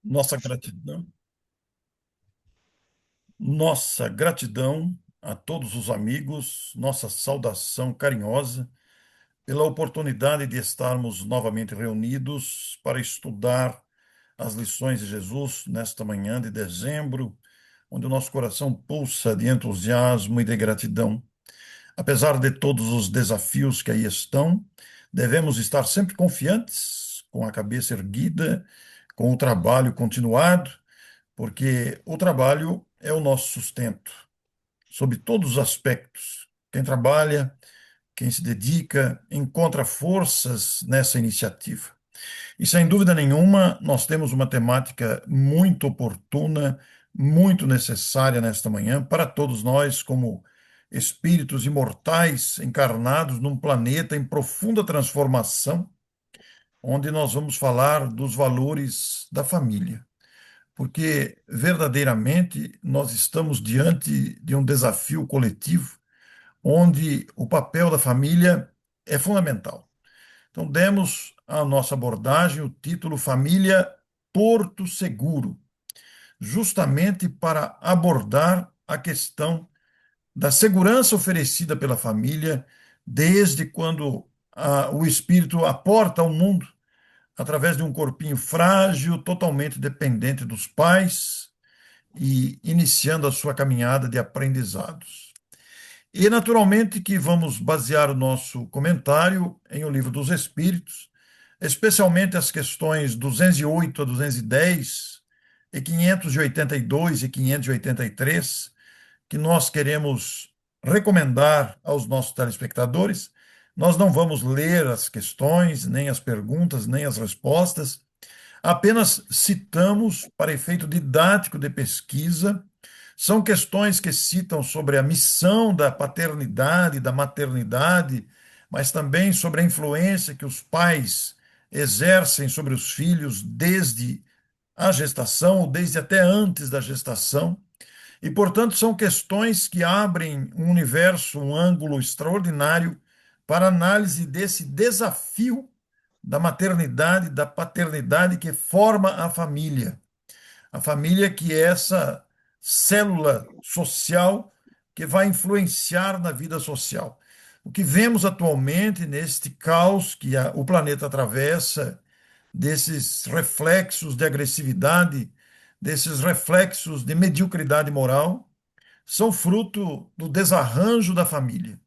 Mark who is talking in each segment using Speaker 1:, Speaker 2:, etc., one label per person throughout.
Speaker 1: Nossa gratidão, nossa gratidão a todos os amigos, nossa saudação carinhosa pela oportunidade de estarmos novamente reunidos para estudar as lições de Jesus nesta manhã de dezembro, onde o nosso coração pulsa de entusiasmo e de gratidão. Apesar de todos os desafios que aí estão, devemos estar sempre confiantes, com a cabeça erguida, com o trabalho continuado, porque o trabalho é o nosso sustento, sob todos os aspectos. Quem trabalha, quem se dedica, encontra forças nessa iniciativa. E sem dúvida nenhuma, nós temos uma temática muito oportuna, muito necessária nesta manhã para todos nós, como espíritos imortais encarnados num planeta em profunda transformação, onde nós vamos falar dos valores da família, porque verdadeiramente nós estamos diante de um desafio coletivo, onde o papel da família é fundamental. Então, demos à nossa abordagem o título Família Porto Seguro, justamente para abordar a questão da segurança oferecida pela família desde quando o espírito aporta ao mundo através de um corpinho frágil, totalmente dependente dos pais e iniciando a sua caminhada de aprendizados. E naturalmente que vamos basear o nosso comentário em O Livro dos Espíritos, especialmente as questões 208 a 210 e 582 e 583, que nós queremos recomendar aos nossos telespectadores. Nós não vamos ler as questões, nem as perguntas, nem as respostas, apenas citamos para efeito didático de pesquisa. São questões que citam sobre a missão da paternidade, da maternidade, mas também sobre a influência que os pais exercem sobre os filhos desde a gestação, ou desde até antes da gestação. E, portanto, são questões que abrem um universo, um ângulo extraordinário para análise desse desafio da maternidade, da paternidade que forma a família. A família que é essa célula social que vai influenciar na vida social. O que vemos atualmente neste caos que o planeta atravessa, desses reflexos de agressividade, desses reflexos de mediocridade moral, são fruto do desarranjo da família.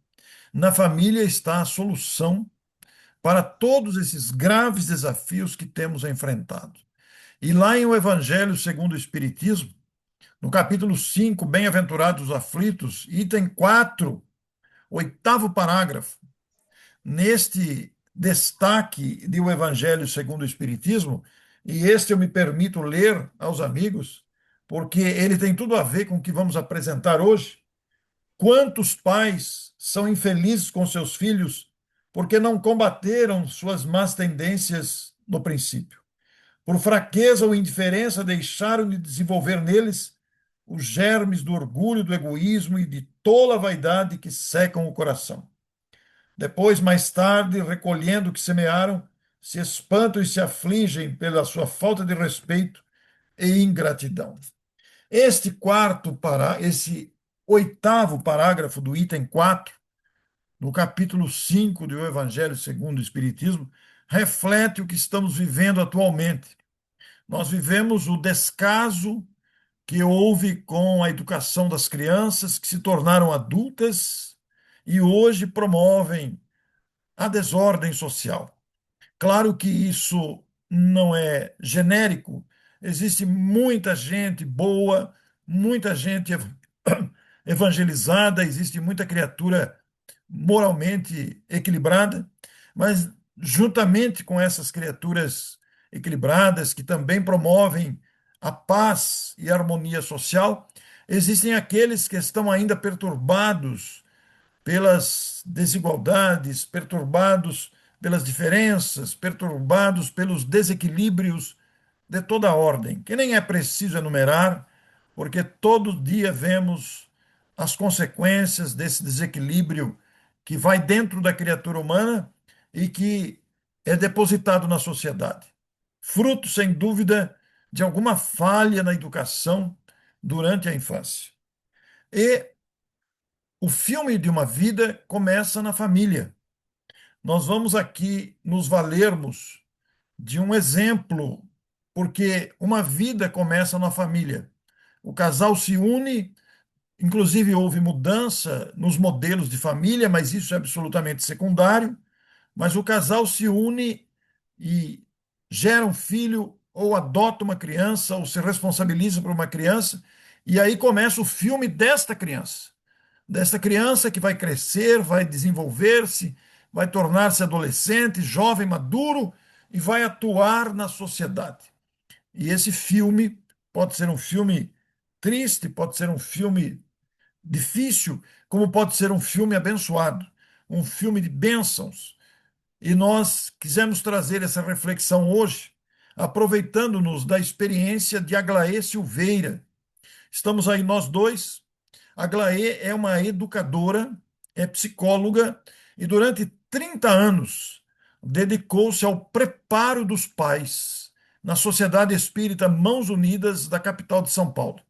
Speaker 1: Na família está a solução para todos esses graves desafios que temos enfrentado. E lá em O Evangelho segundo o Espiritismo, no capítulo 5, Bem-aventurados os aflitos, item 4, oitavo parágrafo, neste destaque de O Evangelho segundo o Espiritismo, e este eu me permito ler aos amigos, porque ele tem tudo a ver com o que vamos apresentar hoje. Quantos pais são infelizes com seus filhos porque não combateram suas más tendências no princípio? Por fraqueza ou indiferença, deixaram de desenvolver neles os germes do orgulho, do egoísmo e de tola vaidade que secam o coração. Depois, mais tarde, recolhendo o que semearam, se espantam e se afligem pela sua falta de respeito e ingratidão. Esse oitavo parágrafo do item 4, no capítulo 5 do Evangelho segundo o Espiritismo, reflete o que estamos vivendo atualmente. Nós vivemos o descaso que houve com a educação das crianças que se tornaram adultas e hoje promovem a desordem social. Claro que isso não é genérico, existe muita gente boa, muita gente evangelizada, existe muita criatura moralmente equilibrada, mas juntamente com essas criaturas equilibradas que também promovem a paz e a harmonia social, existem aqueles que estão ainda perturbados pelas desigualdades, perturbados pelas diferenças, perturbados pelos desequilíbrios de toda ordem, que nem é preciso enumerar, porque todo dia vemos as consequências desse desequilíbrio que vai dentro da criatura humana e que é depositado na sociedade. Fruto, sem dúvida, de alguma falha na educação durante a infância. E o filme de uma vida começa na família. Nós vamos aqui nos valermos de um exemplo, porque uma vida começa na família. O casal se une, inclusive houve mudança nos modelos de família, mas isso é absolutamente secundário. Mas o casal se une e gera um filho, ou adota uma criança, ou se responsabiliza por uma criança, e aí começa o filme desta criança que vai crescer, vai desenvolver-se, vai tornar-se adolescente, jovem, maduro e vai atuar na sociedade. E esse filme pode ser um filme triste, pode ser um filme difícil, como pode ser um filme abençoado, um filme de bênçãos. E nós quisemos trazer essa reflexão hoje, aproveitando-nos da experiência de Aglaé Silveira. Estamos aí nós dois. Aglaé é uma educadora, é psicóloga e durante 30 anos dedicou-se ao preparo dos pais na Sociedade Espírita Mãos Unidas da capital de São Paulo.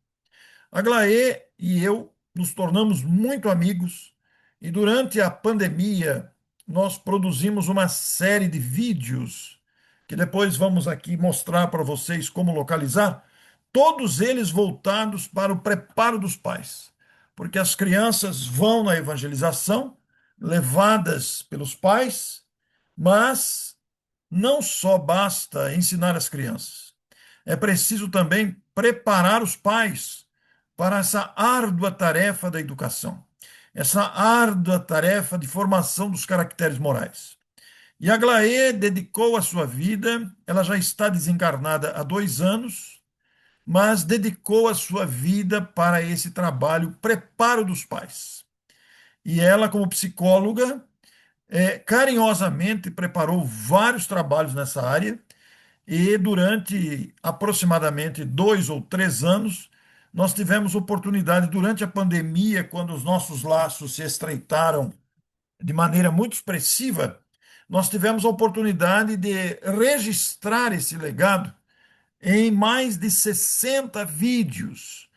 Speaker 1: Aglaé e eu nos tornamos muito amigos e durante a pandemia nós produzimos uma série de vídeos que depois vamos aqui mostrar para vocês como localizar, todos eles voltados para o preparo dos pais, porque as crianças vão na evangelização levadas pelos pais, mas não só basta ensinar as crianças, é preciso também preparar os pais para essa árdua tarefa da educação, essa árdua tarefa de formação dos caracteres morais. E a Aglaé dedicou a sua vida, ela já está desencarnada há 2 anos, mas dedicou a sua vida para esse trabalho, preparo dos pais. E ela, como psicóloga, carinhosamente preparou vários trabalhos nessa área, e durante aproximadamente 2 ou 3 anos, nós tivemos oportunidade, durante a pandemia, quando os nossos laços se estreitaram de maneira muito expressiva, nós tivemos a oportunidade de registrar esse legado em mais de 60 vídeos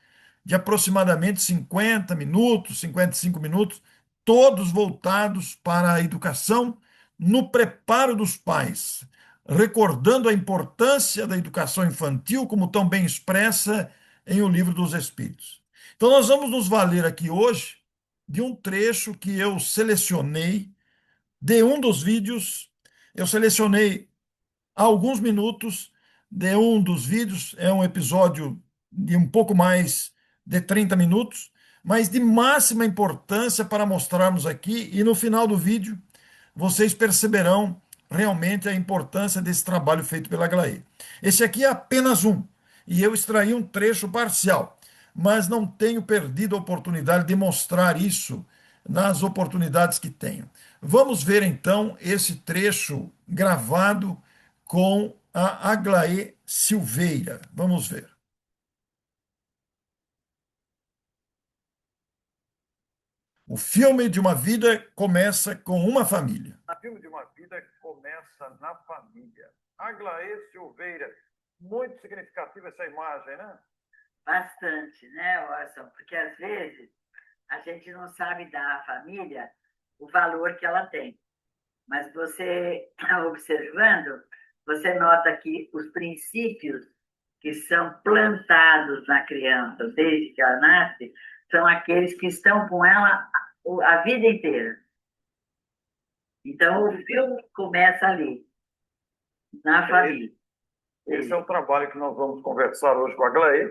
Speaker 1: de aproximadamente 50 minutos, 55 minutos, todos voltados para a educação no preparo dos pais, recordando a importância da educação infantil, como tão bem expressa em O Livro dos Espíritos. Então, nós vamos nos valer aqui hoje de um trecho que eu selecionei de um dos vídeos. Eu selecionei alguns minutos de um dos vídeos, é um episódio de um pouco mais de 30 minutos, mas de máxima importância para mostrarmos aqui, e no final do vídeo vocês perceberão realmente a importância desse trabalho feito pela Aglaé. Esse aqui é apenas um, e eu extraí um trecho parcial, mas não tenho perdido a oportunidade de mostrar isso nas oportunidades que tenho. Vamos ver então esse trecho gravado com a Aglaé Silveira. Vamos ver. O filme de uma vida começa com uma família. O filme de uma vida começa na família. Aglaé Silveira. Muito significativa essa imagem, né?
Speaker 2: Bastante, né, Orson? Porque às vezes a gente não sabe dar à família o valor que ela tem. Mas você, observando, você nota que os princípios que são plantados na criança desde que ela nasce são aqueles que estão com ela a vida inteira. Então, o filme começa ali, na família.
Speaker 1: Esse é o trabalho que nós vamos conversar hoje com a Aglaé.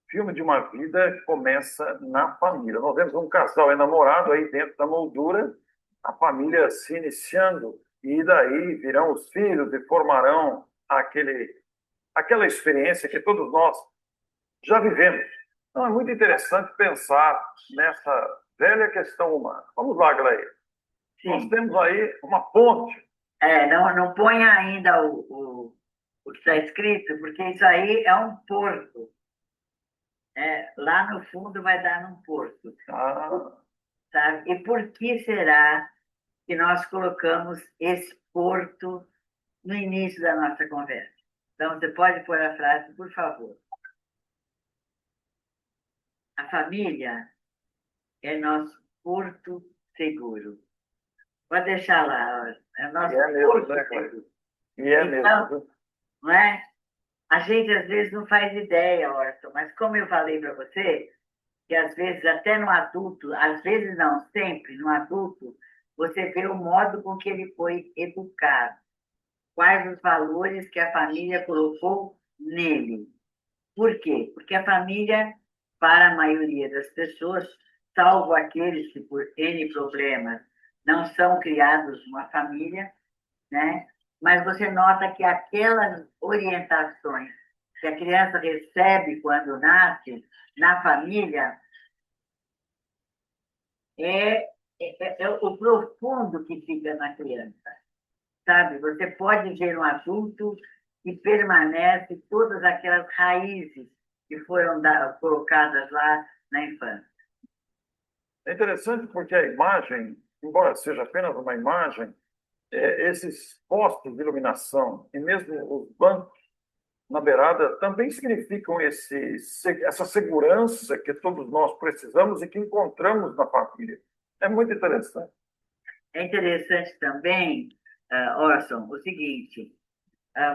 Speaker 1: Filme de uma vida começa na família. Nós vemos um casal enamorado aí dentro da moldura, a família se iniciando, e daí virão os filhos e formarão aquela experiência que todos nós já vivemos. Então é muito interessante pensar nessa velha questão humana. Vamos lá, Aglaé. Nós temos aí uma ponte.
Speaker 2: Não ponha ainda o que está escrito, porque isso aí é um porto. Lá no fundo vai dar num porto. Sabe? E por que será que nós colocamos esse porto no início da nossa conversa? Então, você pode pôr a frase, por favor. A família é nosso porto seguro. Pode deixar lá, ó, é
Speaker 1: E
Speaker 2: nosso
Speaker 1: é mesmo,
Speaker 2: porto
Speaker 1: né,
Speaker 2: seguro.
Speaker 1: Cleide? E é mesmo,
Speaker 2: Então,
Speaker 1: viu?
Speaker 2: não é? A gente às vezes não faz ideia, Orson, mas como eu falei para você, que às vezes até no adulto, às vezes não, sempre no adulto, você vê o modo com que ele foi educado, quais os valores que a família colocou nele. Por quê? Porque a família, para a maioria das pessoas, salvo aqueles que por N problemas não são criados numa família, né? Mas você nota que aquelas orientações que a criança recebe quando nasce na família é, é o profundo que fica na criança, sabe? Você pode ver um adulto que permanece todas aquelas raízes que foram colocadas lá na infância.
Speaker 1: É interessante porque a imagem, embora seja apenas uma imagem, esses postos de iluminação e mesmo os bancos na beirada também significam essa segurança que todos nós precisamos e que encontramos na família. É muito interessante.
Speaker 2: É interessante também, Orson, o seguinte: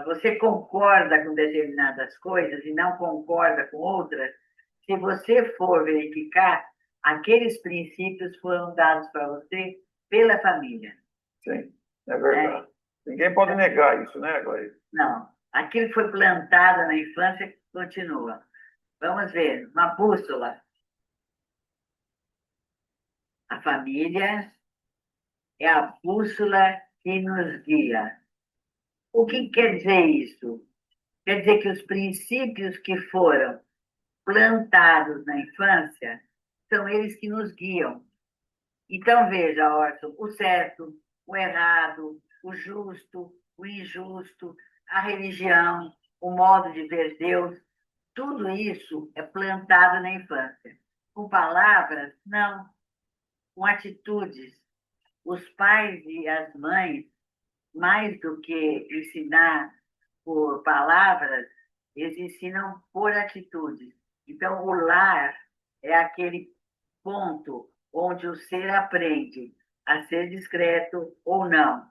Speaker 2: você concorda com determinadas coisas e não concorda com outras, se você for verificar, aqueles princípios foram dados para você pela família.
Speaker 1: Sim, é
Speaker 2: Né?
Speaker 1: verdade. Ninguém pode negar isso, né, Glória?
Speaker 2: Não, aquilo que foi plantado na infância continua. Vamos ver, uma bússola. A família é a bússola que nos guia. O que quer dizer isso? Quer dizer que os princípios que foram plantados na infância são eles que nos guiam. Então, veja, Orson, o certo, o errado, o justo, o injusto, a religião, o modo de ver Deus, tudo isso é plantado na infância. Com palavras, não, com atitudes. Os pais e as mães, mais do que ensinar por palavras, eles ensinam por atitudes. Então, o lar é aquele ponto onde o ser aprende a ser discreto ou não,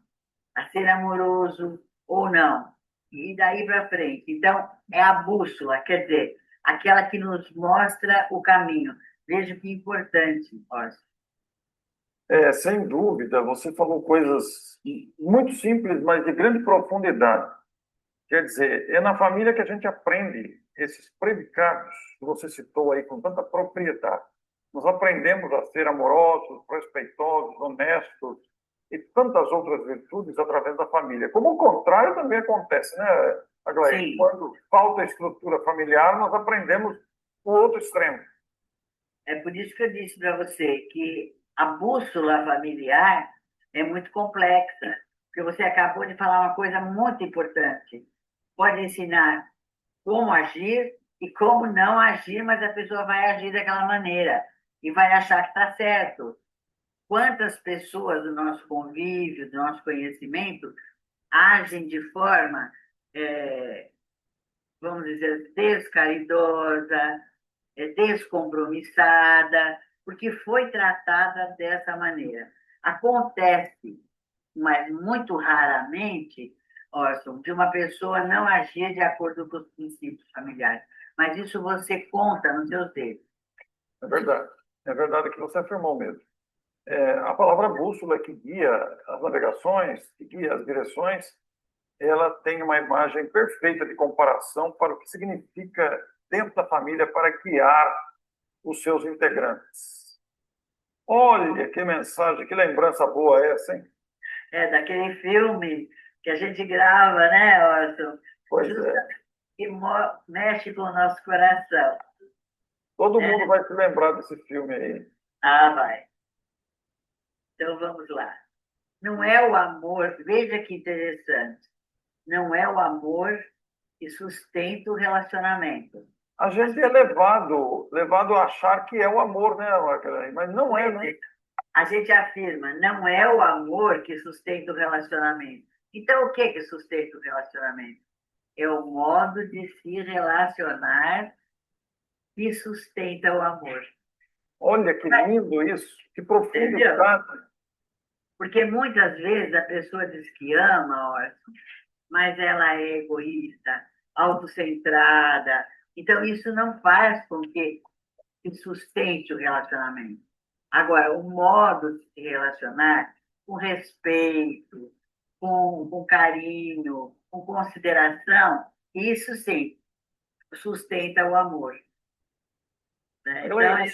Speaker 2: a ser amoroso ou não, e daí para frente. Então, é a bússola, quer dizer, aquela que nos mostra o caminho. Veja que importante, Orson.
Speaker 1: Sem dúvida, você falou coisas muito simples, mas de grande profundidade. Quer dizer, é na família que a gente aprende esses predicados que você citou aí com tanta propriedade. Nós aprendemos a ser amorosos, respeitosos, honestos e tantas outras virtudes através da família. Como o contrário também acontece, né, Aglaé?
Speaker 2: Sim,
Speaker 1: Quando falta estrutura familiar, nós aprendemos o outro extremo.
Speaker 2: é por isso que eu disse para você que a bússola familiar é muito complexa, porque você acabou de falar uma coisa muito importante. Pode ensinar como agir e como não agir, mas a pessoa vai agir daquela maneira e vai achar que está certo. Quantas pessoas do nosso convívio, do nosso conhecimento, agem de forma, é, vamos dizer, descaridosa, descompromissada, porque foi tratada dessa maneira. Acontece, mas muito raramente, Orson, de uma pessoa não agir de acordo com os princípios familiares. Mas isso você conta nos seus dedos.
Speaker 1: É verdade. É verdade que você afirmou mesmo. A palavra bússola que guia as navegações, que guia as direções, ela tem uma imagem perfeita de comparação para o que significa dentro da família para guiar os seus integrantes. Olha que mensagem, que lembrança boa essa, hein?
Speaker 2: É daquele filme que a gente grava, né, Orson?
Speaker 1: Pois é.
Speaker 2: Justamente que mexe com o nosso coração.
Speaker 1: Todo
Speaker 2: Né?
Speaker 1: mundo vai se lembrar desse filme aí.
Speaker 2: Ah, vai. Então vamos lá. Não é o amor, veja que interessante. Não é o amor que sustenta o relacionamento.
Speaker 1: A gente é levado a achar que é o amor, né, Margarida? Mas não é, né?
Speaker 2: A gente afirma, não é o amor que sustenta o relacionamento. Então, o que que sustenta o relacionamento? é o modo de se relacionar que sustenta o amor.
Speaker 3: Olha que lindo isso, que
Speaker 2: Entendeu?
Speaker 3: profundidade.
Speaker 2: Porque muitas vezes a pessoa diz que ama, Orson, mas ela é egoísta, autocentrada. Então, isso não faz com que sustente o relacionamento. Agora, o modo de se relacionar, com respeito, com carinho, com consideração, isso sim sustenta o amor. Né? Então,
Speaker 3: Ela,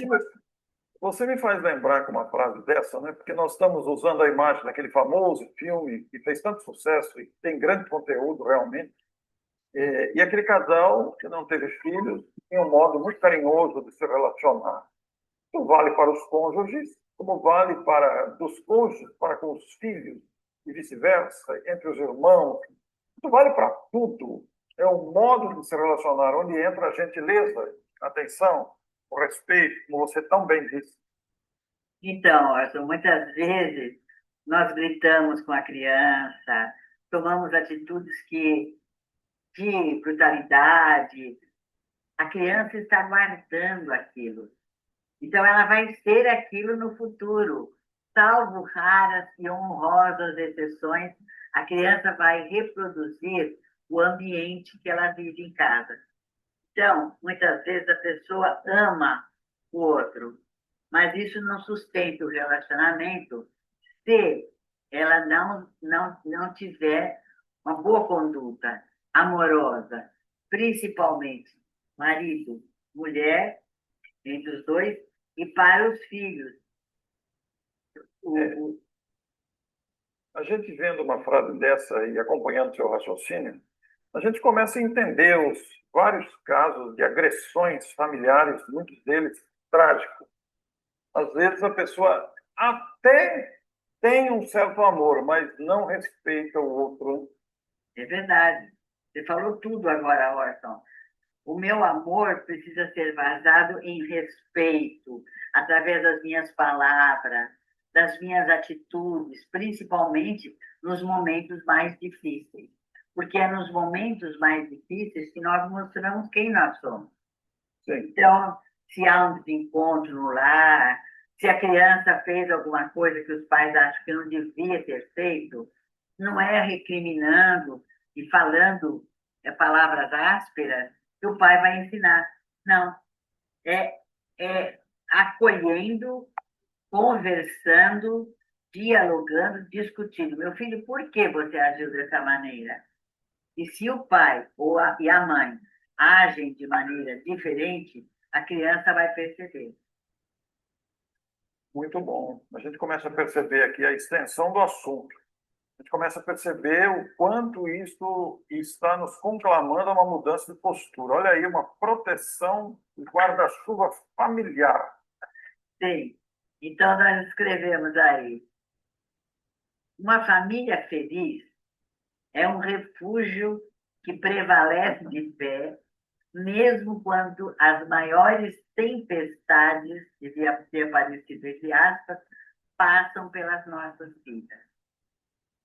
Speaker 3: você me faz lembrar com uma frase dessa, né? Porque nós estamos usando a imagem daquele famoso filme que fez tanto sucesso e tem grande conteúdo realmente. E aquele casal que não teve filhos tem um modo muito carinhoso de se relacionar. Isso vale para os cônjuges, como vale para dos cônjuges para com os filhos e vice-versa, entre os irmãos. Isso vale para tudo. É o modo de se relacionar, onde entra a gentileza, a atenção, o respeito, como você tão bem disse.
Speaker 2: então, Orson, muitas vezes nós gritamos com a criança, tomamos atitudes de brutalidade. A criança está guardando aquilo. Então, ela vai ser aquilo no futuro. Salvo raras e honrosas exceções, a criança vai reproduzir o ambiente que ela vive em casa. Então, muitas vezes a pessoa ama o outro, mas isso não sustenta o relacionamento se ela não tiver uma boa conduta amorosa, principalmente marido, mulher, entre os dois, e para os filhos.
Speaker 3: É,
Speaker 2: O,
Speaker 3: a gente vendo uma frase dessa e acompanhando seu raciocínio, a gente começa a entender os vários casos de agressões familiares, muitos deles trágicos. Às vezes a pessoa até tem um certo amor, mas não respeita o outro.
Speaker 2: é verdade. Você falou tudo agora, Orson. O meu amor precisa ser vazado em respeito, através das minhas palavras, das minhas atitudes, principalmente nos momentos mais difíceis. Porque é nos momentos mais difíceis que nós mostramos quem nós somos.
Speaker 3: Sim,
Speaker 2: Então, se há um desencontro no lar, se a criança fez alguma coisa que os pais acham que não devia ter feito, não é recriminando e falando palavras ásperas que o pai vai ensinar. Não, é, é acolhendo, conversando, dialogando, discutindo. Meu filho, por que você agiu dessa maneira? E se o pai e a mãe agem de maneira diferente, a criança vai perceber.
Speaker 3: muito bom. A gente começa a perceber aqui a extensão do assunto. A gente começa a perceber o quanto isso está nos conclamando a uma mudança de postura. Olha aí, uma proteção e guarda-chuva familiar.
Speaker 2: Sim. Então, nós escrevemos aí: uma família feliz é um refúgio que prevalece de pé, mesmo quando as maiores tempestades, devia ter aparecido entre aspas, passam pelas nossas vidas.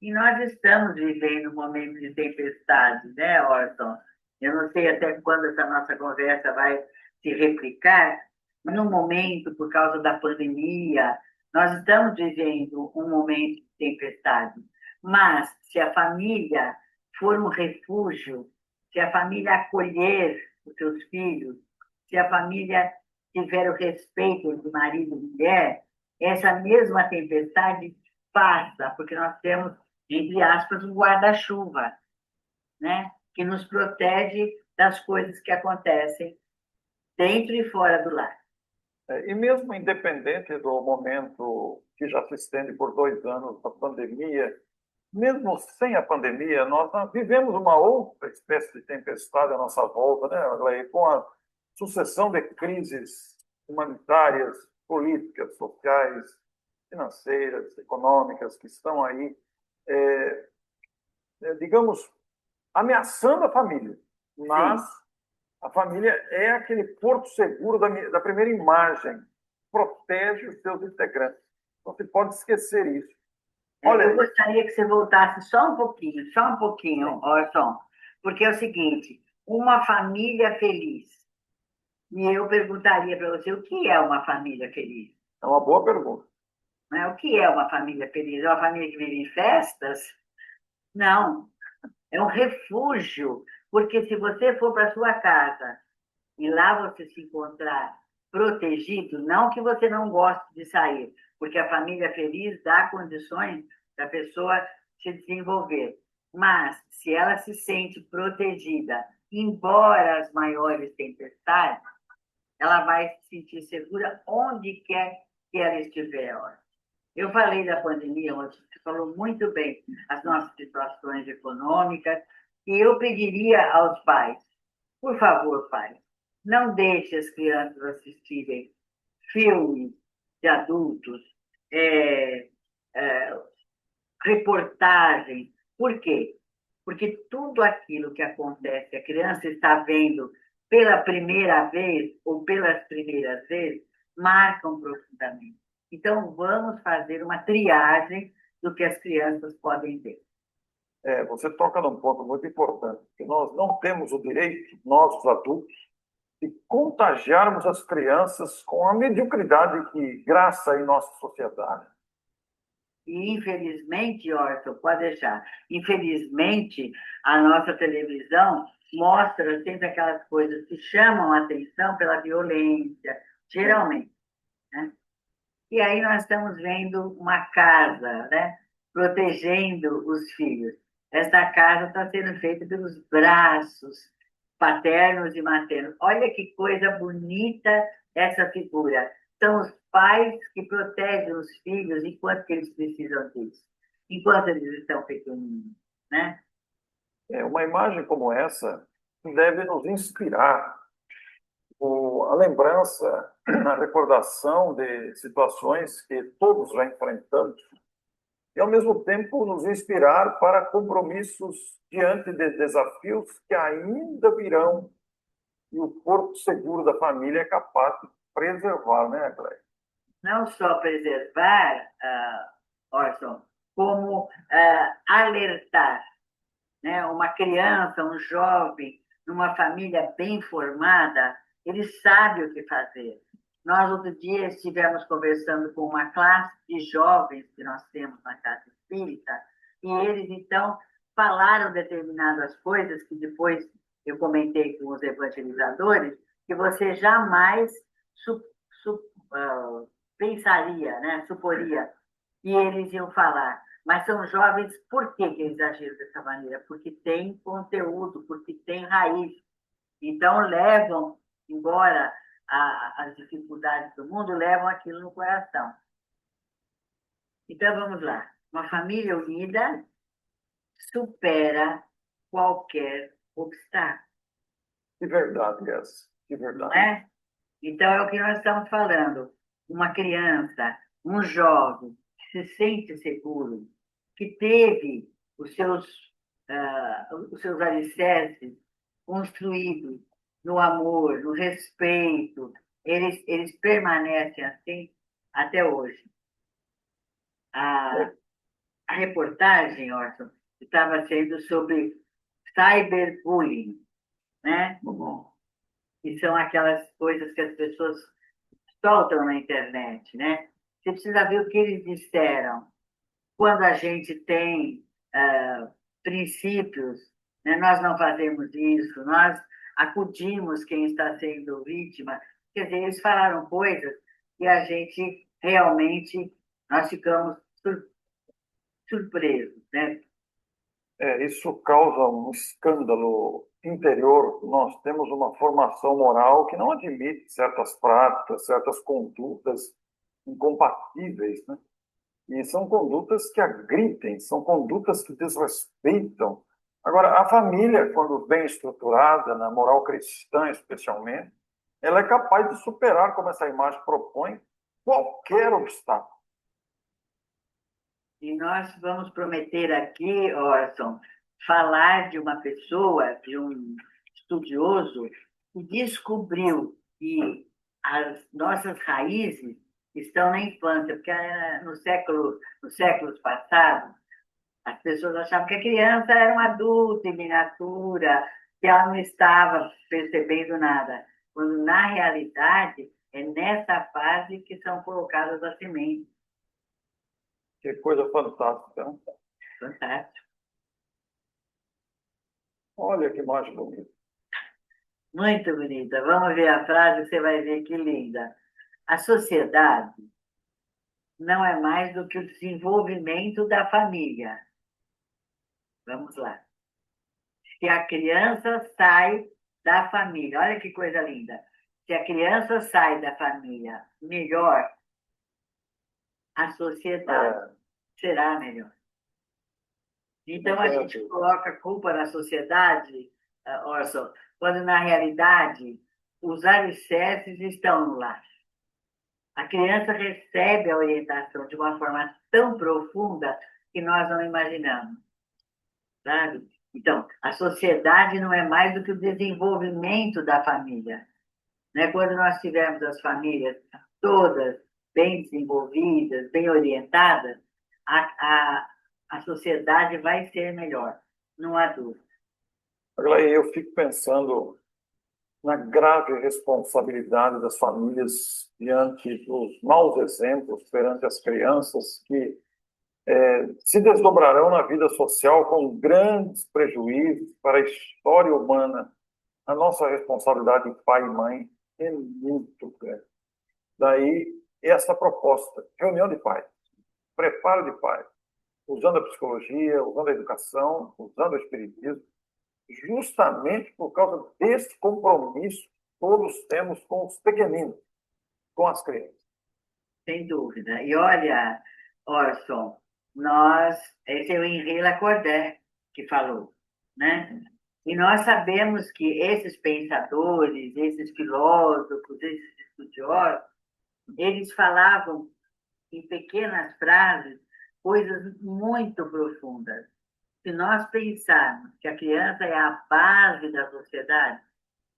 Speaker 2: E nós estamos vivendo um momento de tempestade, né, Orson? Eu não sei até quando essa nossa conversa vai se replicar. No momento, por causa da pandemia, nós estamos vivendo um momento de tempestade. Mas, se a família for um refúgio, se a família acolher os seus filhos, se a família tiver o respeito entre marido e mulher, essa mesma tempestade passa, porque nós temos, entre aspas, um guarda-chuva, né? Que nos protege das coisas que acontecem dentro e fora do lar.
Speaker 3: E mesmo independente do momento que já se estende por 2 anos da pandemia, mesmo sem a pandemia, nós vivemos uma outra espécie de tempestade à nossa volta, né, Arley? Com a sucessão de crises humanitárias, políticas, sociais, financeiras, econômicas que estão aí, digamos, ameaçando a família. Mas
Speaker 2: Sim,
Speaker 3: a família é aquele porto seguro da primeira imagem, protege os seus integrantes. Não se pode esquecer isso.
Speaker 2: eu
Speaker 3: Olha,
Speaker 2: gostaria que você voltasse só um pouquinho, Orson, Porque é o seguinte, uma família feliz. E eu perguntaria para você, o que é uma família feliz?
Speaker 3: É uma boa pergunta.
Speaker 2: Né? O que é uma família feliz? É uma família que vive em festas? Não, é um refúgio. Porque se você for para sua casa e lá você se encontrar protegido, não que você não goste de sair, porque a família feliz dá condições da pessoa se desenvolver. Mas se ela se sente protegida, embora as maiores tempestades, ela vai se sentir segura onde quer que ela estiver. Eu falei da pandemia, você falou muito bem as nossas situações econômicas, e eu pediria aos pais, por favor, pai, não deixe as crianças assistirem filmes de adultos, é, é, reportagens. Por quê? Porque tudo aquilo que acontece, a criança está vendo pela primeira vez ou pelas primeiras vezes, marcam profundamente. Então, vamos fazer uma triagem do que as crianças podem ver.
Speaker 3: Você toca num ponto muito importante, que nós não temos o direito, nós, os adultos, de contagiarmos as crianças com a mediocridade que graça em nossa sociedade.
Speaker 2: E, infelizmente, Orson, pode deixar, infelizmente, a nossa televisão mostra sempre aquelas coisas que chamam a atenção pela violência, geralmente, né? E aí nós estamos vendo uma casa, né, protegendo os filhos. Esta casa está sendo feita pelos braços paternos e maternos. Olha que coisa bonita essa figura. São os pais que protegem os filhos enquanto que eles precisam disso, enquanto eles estão pequenininhos, né?
Speaker 3: Uma imagem como essa deve nos inspirar a lembrança, a recordação de situações que todos já enfrentamos e, ao mesmo tempo, nos inspirar para compromissos diante de desafios que ainda virão e o porto seguro da família é capaz de preservar, né, Cleide?
Speaker 2: Não só preservar, Orson, como alertar, né? Uma criança, um jovem, numa família bem formada, ele sabe o que fazer. Nós, outro dia, estivemos conversando com uma classe de jovens que nós temos na Casa Espírita, e eles, então, falaram determinadas coisas que depois eu comentei com os evangelizadores, que você jamais su, su, uh, pensaria, né? Suporia, e eles iam falar. Mas são jovens, por que eles agiram dessa maneira? Porque tem conteúdo, porque tem raiz. Então, levam, embora as dificuldades do mundo, levam aquilo no coração. Então, vamos lá. Uma família unida supera qualquer obstáculo.
Speaker 3: Que verdade essa, que
Speaker 2: Não
Speaker 3: verdade.
Speaker 2: é? Então, é o que nós estamos falando. Uma criança, um jovem que se sente seguro, que teve os seus alicerces construídos no amor, no respeito, eles permanecem assim até hoje. A, a reportagem, Orson, estava sendo sobre cyberbullying, né? Que são aquelas coisas que as pessoas soltam na internet, né? Você precisa ver o que eles disseram. Quando a gente tem princípios, né? Nós não fazemos isso, nós acudimos quem está sendo vítima. Quer dizer, eles falaram coisas que a gente realmente, nós ficamos surpresos, né?
Speaker 3: Isso causa um escândalo interior. Nós temos uma formação moral que não admite certas práticas, certas condutas incompatíveis, né? E são condutas que agridem, são condutas que desrespeitam. Agora, a família, quando bem estruturada, na moral cristã especialmente, ela é capaz de superar, como essa imagem propõe, qualquer obstáculo.
Speaker 2: E nós vamos prometer aqui, Orson, falar de uma pessoa, de um estudioso, que descobriu que as nossas raízes estão na infância, porque nos séculos passados, As pessoas achavam que a criança era um adulto em miniatura, que ela não estava percebendo nada. Quando, na realidade, é nessa fase que são colocadas as sementes.
Speaker 3: Que coisa fantástica, né?
Speaker 2: Fantástico.
Speaker 3: Olha que imagem bonita.
Speaker 2: Muito bonita. Vamos ver a frase, você vai ver que linda. A sociedade não é mais do que o desenvolvimento da família. Vamos lá. Se a criança sai da família, olha que coisa linda. Se a criança sai da família melhor, a sociedade
Speaker 3: É,
Speaker 2: será melhor. Então,
Speaker 3: não
Speaker 2: a
Speaker 3: tenho
Speaker 2: gente
Speaker 3: dúvida.
Speaker 2: coloca a culpa na sociedade, Orson, quando na realidade os alicerces estão no lar. A criança recebe a orientação de uma forma tão profunda que nós não imaginamos, sabe? Então, a sociedade não é mais do que o desenvolvimento da família, né? Quando nós tivermos as famílias todas bem desenvolvidas, bem orientadas, a, a, a sociedade vai ser melhor, não há dúvida.
Speaker 3: Agora, eu fico pensando na grave responsabilidade das famílias diante dos maus exemplos perante as crianças que se desdobrarão na vida social com grandes prejuízos para a história humana. A nossa responsabilidade de pai e mãe é muito grande. Daí, essa proposta, reunião de pais, preparo de pais, usando a psicologia, usando a educação, usando o espiritismo, justamente por causa desse compromisso que todos temos com os pequeninos, com as crianças.
Speaker 2: Sem dúvida. E olha, Orson, esse é o Henri Lacordaire que falou, né? E nós sabemos que esses pensadores, esses filósofos, esses estudiosos, eles falavam em pequenas frases coisas muito profundas. Se nós pensarmos que a criança é a base da sociedade,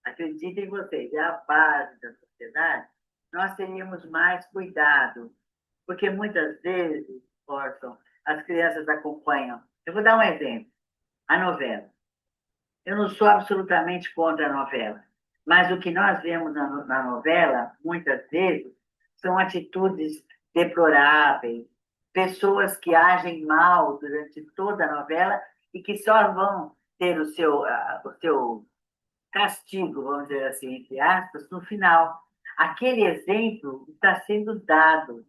Speaker 2: acreditem vocês, é a base da sociedade, nós teríamos mais cuidado, porque muitas vezes, Orson, as crianças acompanham. Eu vou dar um exemplo: a novela. Eu não sou absolutamente contra a novela, mas o que nós vemos na novela, muitas vezes, são atitudes deploráveis, pessoas que agem mal durante toda a novela e que só vão ter o seu castigo, vamos dizer assim, entre aspas, no final. Aquele exemplo está sendo dado.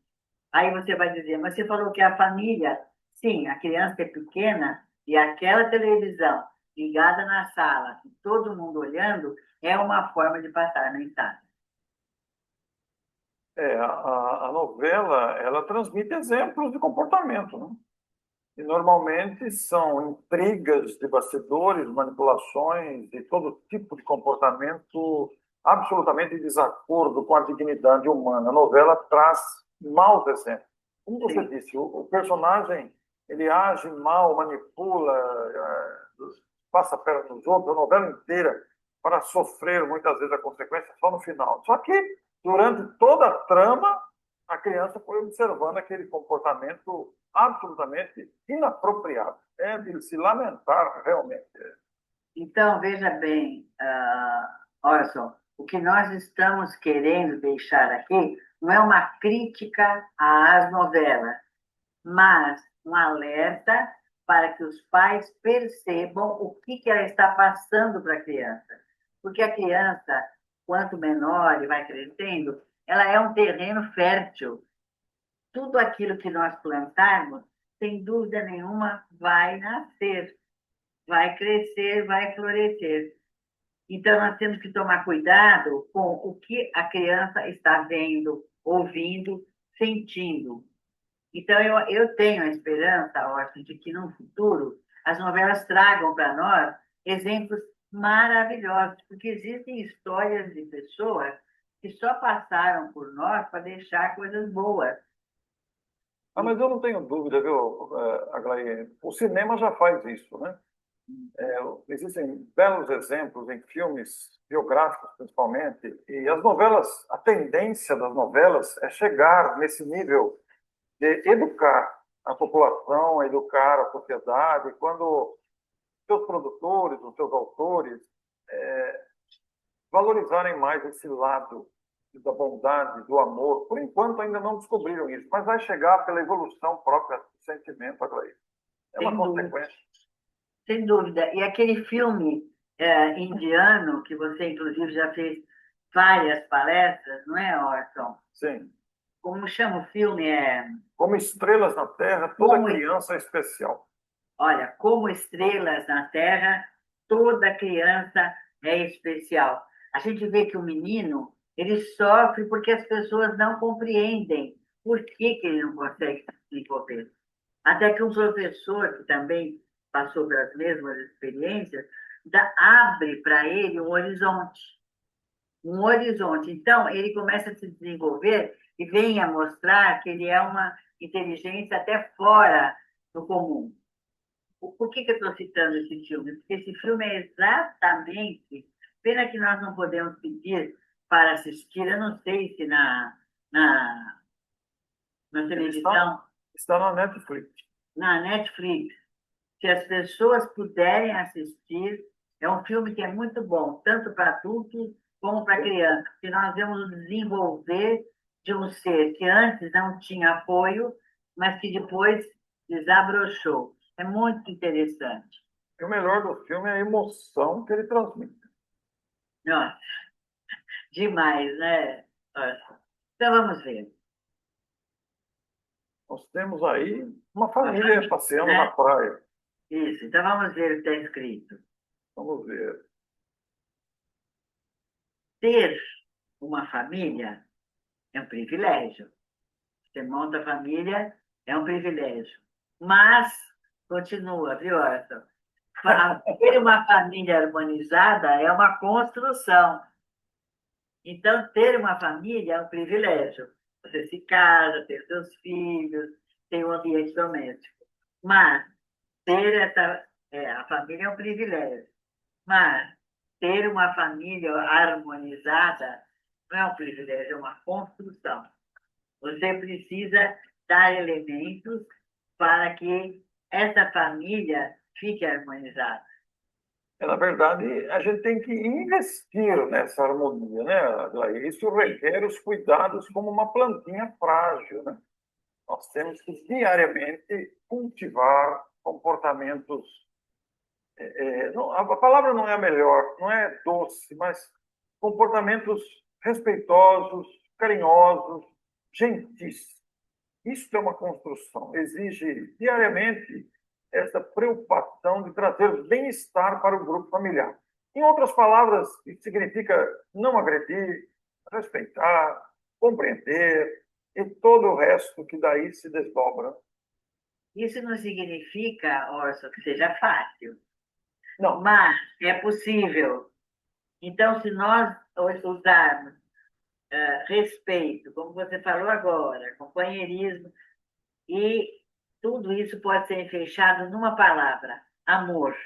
Speaker 2: Aí você vai dizer, mas você falou que a família, sim, a criança é pequena e aquela televisão ligada na sala, todo mundo olhando, é uma forma de passar a mensagem.
Speaker 3: A novela, ela transmite exemplos de comportamento, né? E normalmente são intrigas de bastidores, manipulações e todo tipo de comportamento absolutamente em desacordo com a dignidade humana. A novela traz maus exemplos. Como você
Speaker 2: Sim,
Speaker 3: disse, o personagem ele age mal, manipula, passa a perna nos outros, a novela inteira, para sofrer muitas vezes a consequência só no final. Só que durante toda a trama, a criança foi observando aquele comportamento absolutamente inapropriado. É de se lamentar realmente.
Speaker 2: então, veja bem, Orson, o que nós estamos querendo deixar aqui não é uma crítica às novelas, mas um alerta para que os pais percebam o que ela está passando para a criança. Porque a criança, quanto menor e vai crescendo, ela é um terreno fértil. Tudo aquilo que nós plantarmos, sem dúvida nenhuma, vai nascer, vai crescer, vai florescer. Então, nós temos que tomar cuidado com o que a criança está vendo, ouvindo, sentindo. Então, eu tenho a esperança, Orson, de que no futuro as novelas tragam para nós exemplos maravilhosos, porque existem histórias de pessoas que só passaram por nós para deixar coisas boas.
Speaker 3: Ah, mas eu não tenho dúvida, viu, Aglaé? O cinema já faz isso, né? Existem belos exemplos em filmes biográficos, principalmente, e as novelas, a tendência das novelas é chegar nesse nível de educar, a população, a educar a sociedade, quando seus produtores, os seus autores, valorizarem mais esse lado da bondade, do amor. Por enquanto ainda não descobriram isso, mas vai chegar pela evolução própria do sentimento, Aglaé. É uma
Speaker 2: Sem dúvida.
Speaker 3: consequência.
Speaker 2: Sem dúvida. E aquele filme indiano, que você, inclusive, já fez várias palestras, não é, Orson?
Speaker 3: Sim.
Speaker 2: Como chama o filme?
Speaker 3: Como estrelas na Terra, toda
Speaker 2: Como,
Speaker 3: criança é especial.
Speaker 2: olha, como estrelas na Terra, toda criança é especial. A gente vê que o menino, ele sofre porque as pessoas não compreendem por que ele não consegue se desenvolver. Até que um professor, que também passou pelas mesmas experiências, abre para ele um horizonte. Um horizonte. Então, ele começa a se desenvolver e vem a mostrar que ele é uma inteligência até fora do comum. Por que eu estou citando esse filme? Porque esse filme é exatamente. Pena que nós não podemos pedir para assistir, eu não sei se na, na televisão,
Speaker 3: Está na Netflix.
Speaker 2: na Netflix, se as pessoas puderem assistir, é um filme que é muito bom, tanto para adultos como para crianças, porque nós vemos o desenvolver de um ser que antes não tinha apoio, mas que depois desabrochou. É muito interessante.
Speaker 3: E o melhor do filme é a emoção que ele transmite.
Speaker 2: Nossa, demais, né? Então vamos ver.
Speaker 3: Nós temos aí uma família passeando
Speaker 2: Né?
Speaker 3: na praia.
Speaker 2: Isso, então vamos ver o que está escrito.
Speaker 3: Vamos ver.
Speaker 2: Ter uma família é um privilégio. Você monta a família, é um privilégio. Mas, continua, viu, Arthur? Ter uma família harmonizada é uma construção. Então, ter uma família é um privilégio. Você se casa, tem seus filhos, tem um ambiente doméstico. Mas, a família é um privilégio. Mas, ter uma família harmonizada não é um privilégio, é uma construção. Você precisa dar elementos para que essa família fique harmonizada.
Speaker 3: Na verdade, a gente tem que investir nessa harmonia, né, Aglaé? Isso requer os cuidados como uma plantinha frágil, né? Nós temos que diariamente cultivar comportamentos. A palavra não é a melhor, não é doce, mas comportamentos respeitosos, carinhosos, gentis. Isso é uma construção, exige diariamente essa preocupação de trazer bem-estar para o grupo familiar. Em outras palavras, isso significa não agredir, respeitar, compreender e todo o resto que daí se desdobra.
Speaker 2: Isso não significa, Orson, que seja fácil,
Speaker 3: Não,
Speaker 2: mas é possível. Então, se nós usarmos respeito, como você falou agora, companheirismo, e tudo isso pode ser fechado numa palavra: amor.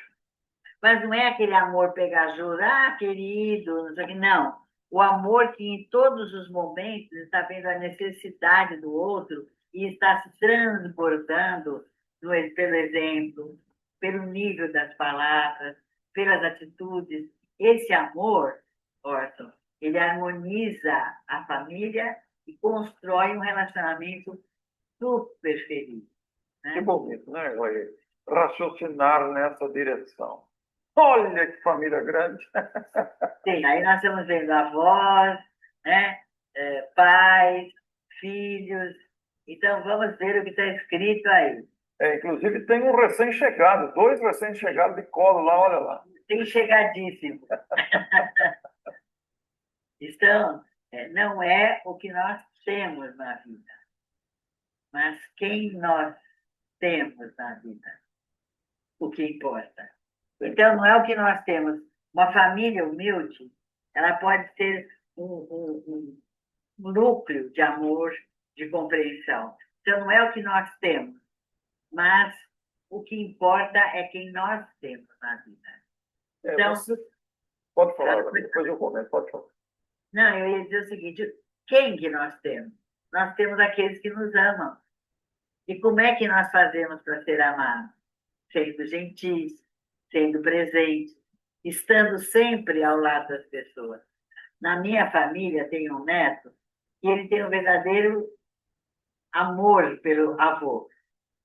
Speaker 2: Mas não é aquele amor pegajoso, querido, não sei o que, não. O amor que em todos os momentos está vendo a necessidade do outro e está se transbordando pelo exemplo, pelo nível das palavras, pelas atitudes. Esse amor, Orson, ele harmoniza a família e constrói um relacionamento super feliz.
Speaker 3: que
Speaker 2: Né?
Speaker 3: bonito, né, Roy? Raciocinar nessa direção. Olha que família grande.
Speaker 2: Sim, aí nós estamos vendo avós, né? Pais, filhos. Então, vamos ver o que está escrito aí.
Speaker 3: Inclusive, tem um recém-chegado, dois recém-chegados de colo lá, olha lá.
Speaker 2: Tem chegadíssimo. Então, não é o que nós temos na vida, mas quem nós temos na vida, o que importa. Então, não é o que nós temos. Uma família humilde, ela pode ter um núcleo de amor, de compreensão. Então, não é o que nós temos, mas o que importa é quem nós temos na vida. Então,
Speaker 3: você pode falar, depois eu comento, pode falar.
Speaker 2: não, eu ia dizer o seguinte: quem que nós temos? Nós temos aqueles que nos amam. E como é que nós fazemos para ser amados? Sendo gentis, sendo presentes, estando sempre ao lado das pessoas. Na minha família tem um neto e ele tem um verdadeiro amor pelo avô.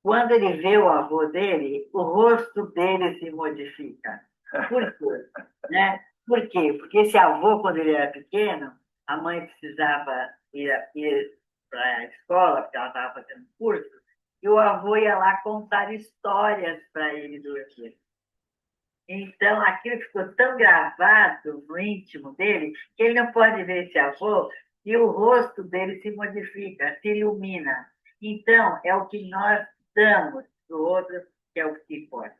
Speaker 2: Quando ele vê o avô dele, o rosto dele se modifica. Por quê? Né? Por quê? Porque esse avô, quando ele era pequeno, a mãe precisava ir para a escola, porque ela estava fazendo curso, e o avô ia lá contar histórias para ele dormir. Então, aquilo ficou tão gravado no íntimo dele que ele não pode ver esse avô e o rosto dele se modifica, se ilumina. Então, é o que nós damos para o outro que é o que importa.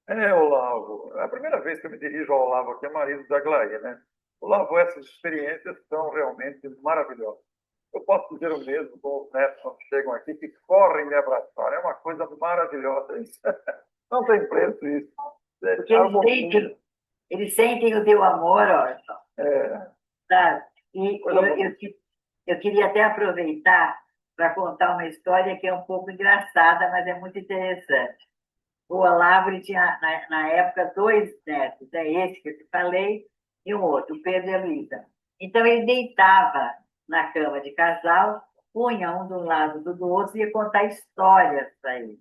Speaker 3: Olavo, é a primeira vez que eu me dirijo ao Olavo aqui, é marido da Glaia, né? Olavo, essas experiências são realmente maravilhosas. Eu posso dizer o mesmo com os netos quando chegam aqui, que correm me abraçar. É uma coisa maravilhosa. Isso. Não tem preço isso.
Speaker 2: Porque eles sentem o teu amor, Orson. Sabe? E eu queria até aproveitar para contar uma história que é um pouco engraçada, mas é muito interessante. O Olavo ele tinha, na época, dois netos, esse que eu te falei e um outro, o Pedro e a Luísa. Então, ele deitava na cama de casal, punha um do lado do outro e ia contar histórias para ele,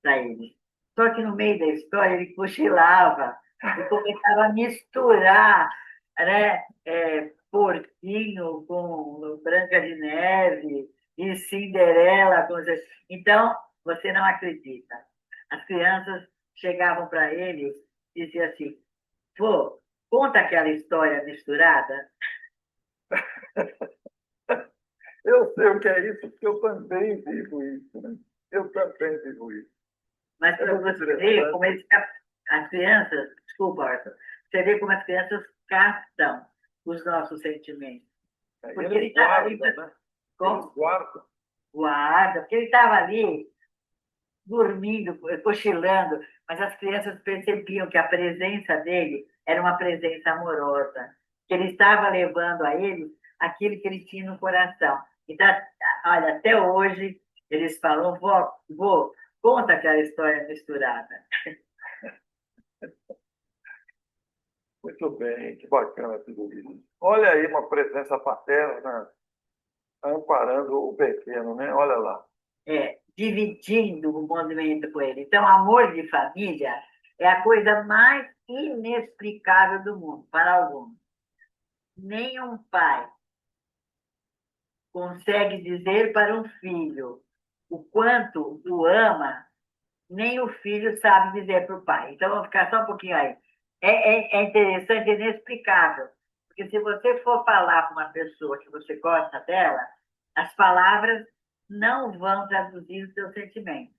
Speaker 2: para ele. Só que no meio da história ele cochilava e começava a misturar, né, porquinho com Branca de Neve e Cinderela. Então, você não acredita. As crianças chegavam para ele e diziam assim: pô, conta aquela história misturada.
Speaker 3: Eu sei o que é isso, porque eu também vivo isso. Né? Eu também vivo isso.
Speaker 2: Mas para você ver como as crianças, desculpa, Arthur, você vê como as crianças captam os nossos sentimentos.
Speaker 3: Porque ele estava ali, né?
Speaker 2: Guarda, porque ele estava ali dormindo, cochilando, mas as crianças percebiam que a presença dele era uma presença amorosa, que ele estava levando a eles aquilo que ele tinha no coração. Então, olha, até hoje eles falam: vô, conta aquela história misturada.
Speaker 3: Muito bem, que bacana tudo isso. Olha aí uma presença paterna amparando o pequeno, né? Olha lá.
Speaker 2: Dividindo o movimento com ele. Então, amor de família é a coisa mais inexplicável do mundo, para alguns. Nenhum pai consegue dizer para um filho o quanto o ama, nem o filho sabe dizer para o pai. Então, vamos ficar só um pouquinho aí. É interessante, é inexplicável. Porque se você for falar para uma pessoa que você gosta dela, as palavras não vão traduzir o seu sentimento.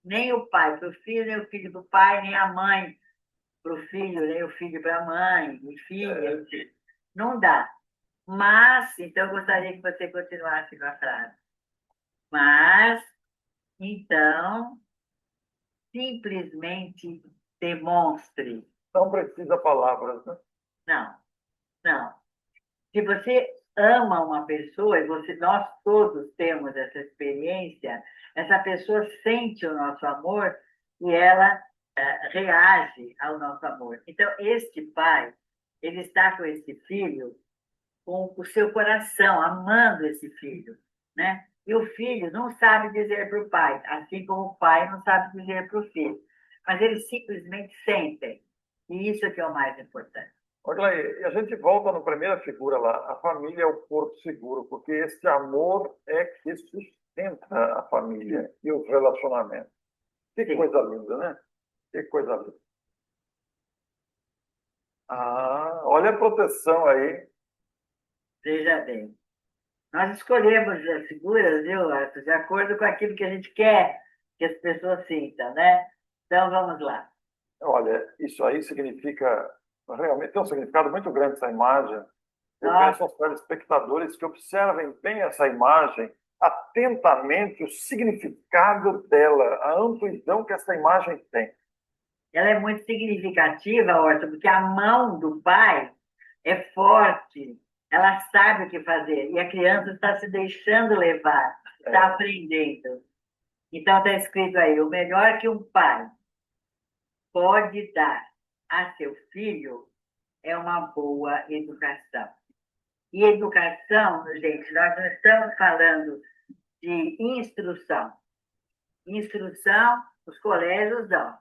Speaker 2: Nem o pai para o filho, nem o filho para o pai, nem a mãe para o filho, nem o filho para a mãe, e filha. Não dá. Mas, então, eu gostaria que você continuasse com a frase. Mas, então, simplesmente demonstre.
Speaker 3: Não precisa palavras, né?
Speaker 2: Não, não. Se você ama uma pessoa, e nós todos temos essa experiência, essa pessoa sente o nosso amor e ela reage ao nosso amor. Então, este pai, ele está com esse filho com o seu coração, amando esse filho, né? E o filho não sabe dizer para o pai, assim como o pai não sabe dizer para o filho, mas eles simplesmente sentem. E isso é que é o mais importante.
Speaker 3: Olha aí, a gente volta na primeira figura lá, a família é o porto seguro, porque esse amor é que sustenta a família e os relacionamentos. Que Sim. Coisa linda, né? Que coisa linda. Olha a proteção aí.
Speaker 2: Veja bem. Nós escolhemos as figuras, viu, Arthur, de acordo com aquilo que a gente quer que as pessoas sintam, né? Então, vamos lá.
Speaker 3: Olha, isso aí significa, realmente tem um significado muito grande essa imagem. Eu peço aos telespectadores que observem bem essa imagem, atentamente o significado dela, a amplidão que essa imagem tem.
Speaker 2: Ela é muito significativa, Orson, porque a mão do pai é forte, ela sabe o que fazer, e a criança está se deixando levar, está aprendendo. Então está escrito aí, o melhor que um pai pode dar a seu filho é uma boa educação. E educação, gente, nós não estamos falando de instrução. Instrução, os colégios dão.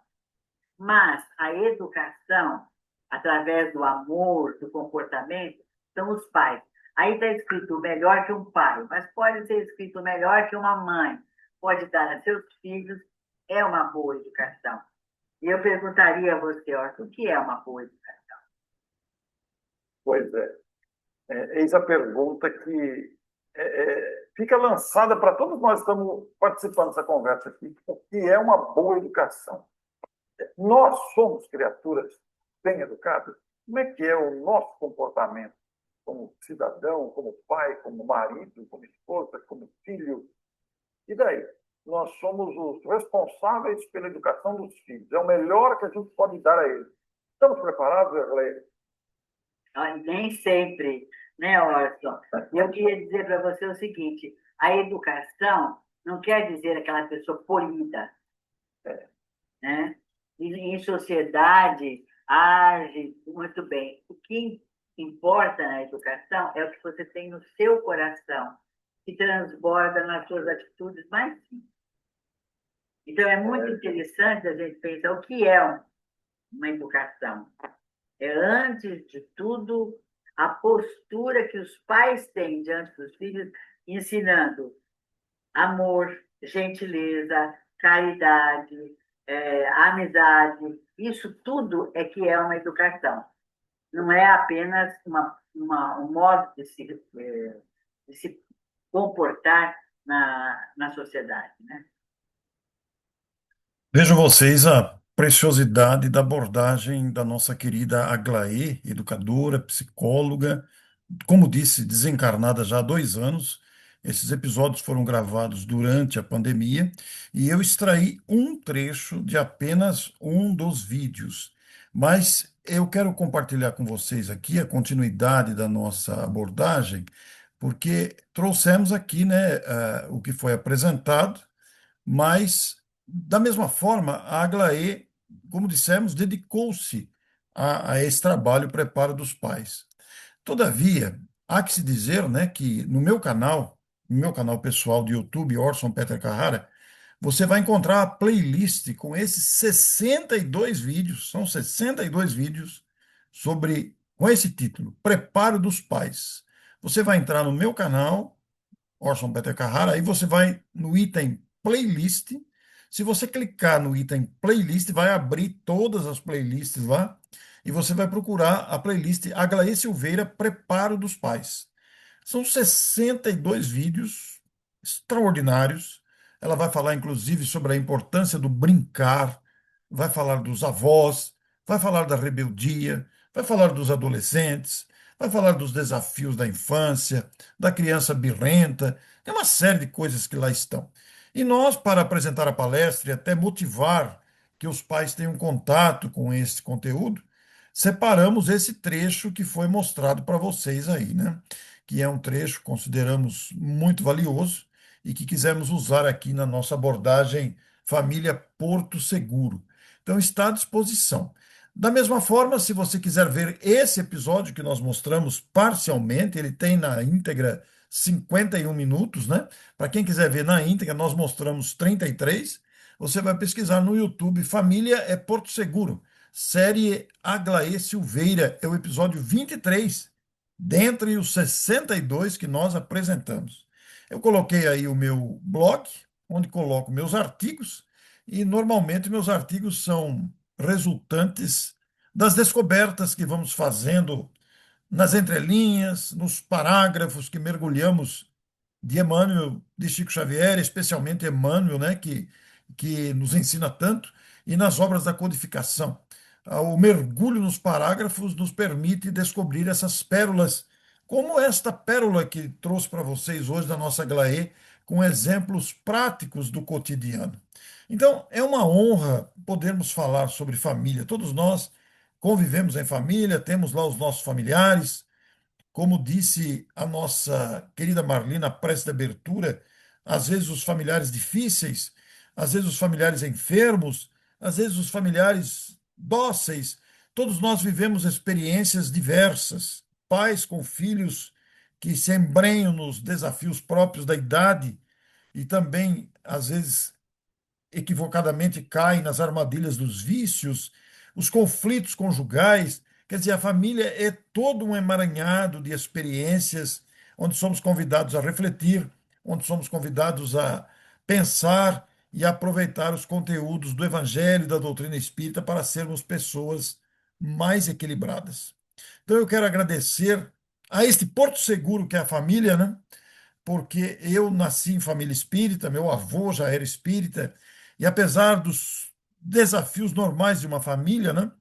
Speaker 2: Mas a educação, através do amor, do comportamento, são os pais. Aí está escrito melhor que um pai, mas pode ser escrito melhor que uma mãe. Pode dar a seus filhos, é uma boa educação. E eu perguntaria a você, Orson, o que é uma boa educação?
Speaker 3: Pois é. Eis a pergunta que fica lançada para todos nós que estamos participando dessa conversa aqui. O que é uma boa educação? Nós somos criaturas bem educadas? Como é que é o nosso comportamento como cidadão, como pai, como marido, como esposa, como filho? E daí? Nós somos os responsáveis pela educação dos filhos. É o melhor que a gente pode dar a eles. Estamos preparados, Erleia?
Speaker 2: Nem sempre, né, Orson? E eu queria dizer para você o seguinte: a educação não quer dizer aquela pessoa polida, né? E em sociedade age muito bem. O que importa na educação é o que você tem no seu coração, que transborda nas suas atitudes mais simples. Então, é muito interessante a gente pensar o que é uma educação. É, antes de tudo, a postura que os pais têm diante dos filhos, ensinando amor, gentileza, caridade, amizade. Isso tudo é que é uma educação. Não é apenas um modo de se comportar na sociedade, né?
Speaker 1: Vejam vocês a preciosidade da abordagem da nossa querida Aglaé, educadora, psicóloga, como disse, desencarnada já há 2 anos. Esses episódios foram gravados durante a pandemia e eu extraí um trecho de apenas um dos vídeos. Mas eu quero compartilhar com vocês aqui a continuidade da nossa abordagem, porque trouxemos aqui, né, o que foi apresentado, mas, da mesma forma, a Aglaé, como dissemos, dedicou-se a esse trabalho, o preparo dos pais. Todavia, há que se dizer, né, que no meu canal pessoal do YouTube, Orson Peter Carrara, você vai encontrar a playlist com esses 62 vídeos, são 62 vídeos com esse título, Preparo dos Pais. Você vai entrar no meu canal, Orson Peter Carrara, aí você vai no item playlist. Se você clicar no item playlist, vai abrir todas as playlists lá e você vai procurar a playlist Aglaé Silveira Preparo dos Pais. São 62 vídeos extraordinários. Ela vai falar, inclusive, sobre a importância do brincar, vai falar dos avós, vai falar da rebeldia, vai falar dos adolescentes, vai falar dos desafios da infância, da criança birrenta. Tem uma série de coisas que lá estão. E nós, para apresentar a palestra e até motivar que os pais tenham contato com esse conteúdo, separamos esse trecho que foi mostrado para vocês aí, né? Que é um trecho que consideramos muito valioso e que quisemos usar aqui na nossa abordagem Família Porto Seguro. Então está à disposição. Da mesma forma, se você quiser ver esse episódio que nós mostramos parcialmente, ele tem na íntegra 51 minutos, né? Para quem quiser ver na íntegra, nós mostramos 33. Você vai pesquisar no YouTube Família é Porto Seguro. Série Aglaé Silveira, é o episódio 23, dentre os 62 que nós apresentamos. Eu coloquei aí o meu blog, onde coloco meus artigos, e normalmente meus artigos são resultantes das descobertas que vamos fazendo nas entrelinhas, nos parágrafos que mergulhamos de Emmanuel, de Chico Xavier, especialmente Emmanuel, né, que nos ensina tanto, e nas obras da codificação. O mergulho nos parágrafos nos permite descobrir essas pérolas, como esta pérola que trouxe para vocês hoje da nossa Glaê, com exemplos práticos do cotidiano. Então, é uma honra podermos falar sobre família. Todos nós convivemos em família, temos lá os nossos familiares, como disse a nossa querida Marlina, prece de abertura, às vezes os familiares difíceis, às vezes os familiares enfermos, às vezes os familiares dóceis. Todos nós vivemos experiências diversas, pais com filhos que se embrenham nos desafios próprios da idade e também, às vezes, equivocadamente caem nas armadilhas dos vícios, os conflitos conjugais. Quer dizer, a família é todo um emaranhado de experiências onde somos convidados a refletir, onde somos convidados a pensar e aproveitar os conteúdos do Evangelho e da doutrina espírita para sermos pessoas mais equilibradas. Então, eu quero agradecer a este porto seguro que é a família, né? Porque eu nasci em família espírita, meu avô já era espírita, e apesar dos desafios normais de uma família, né,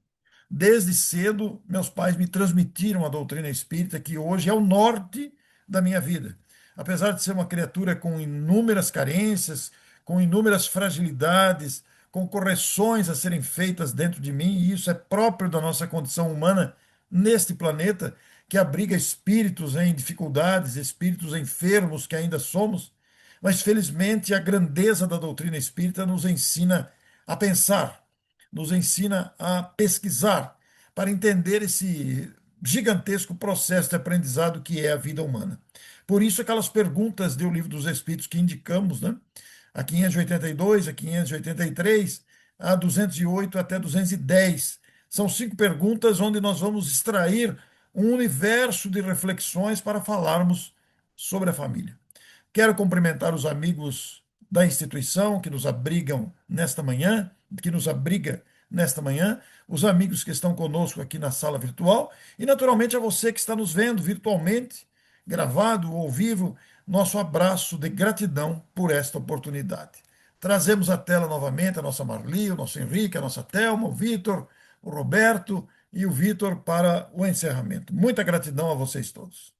Speaker 1: desde cedo meus pais me transmitiram a doutrina espírita, que hoje é o norte da minha vida. Apesar de ser uma criatura com inúmeras carências, com inúmeras fragilidades, com correções a serem feitas dentro de mim, e isso é próprio da nossa condição humana neste planeta, que abriga espíritos em dificuldades, espíritos enfermos que ainda somos, mas felizmente a grandeza da doutrina espírita nos ensina a pensar, nos ensina a pesquisar, para entender esse gigantesco processo de aprendizado que é a vida humana. Por isso, aquelas perguntas do Livro dos Espíritos que indicamos, né? A 582, a 583, a 208 até 210. São 5 perguntas onde nós vamos extrair um universo de reflexões para falarmos sobre a família. Quero cumprimentar os amigos da instituição que nos abrigam nesta manhã, que nos abriga nesta manhã, os amigos que estão conosco aqui na sala virtual e, naturalmente, a você que está nos vendo virtualmente, gravado ou ao vivo, nosso abraço de gratidão por esta oportunidade. Trazemos à tela novamente a nossa Marli, o nosso Henrique, a nossa Thelma, o Vitor, o Roberto e o Vitor para o encerramento. Muita gratidão a vocês todos.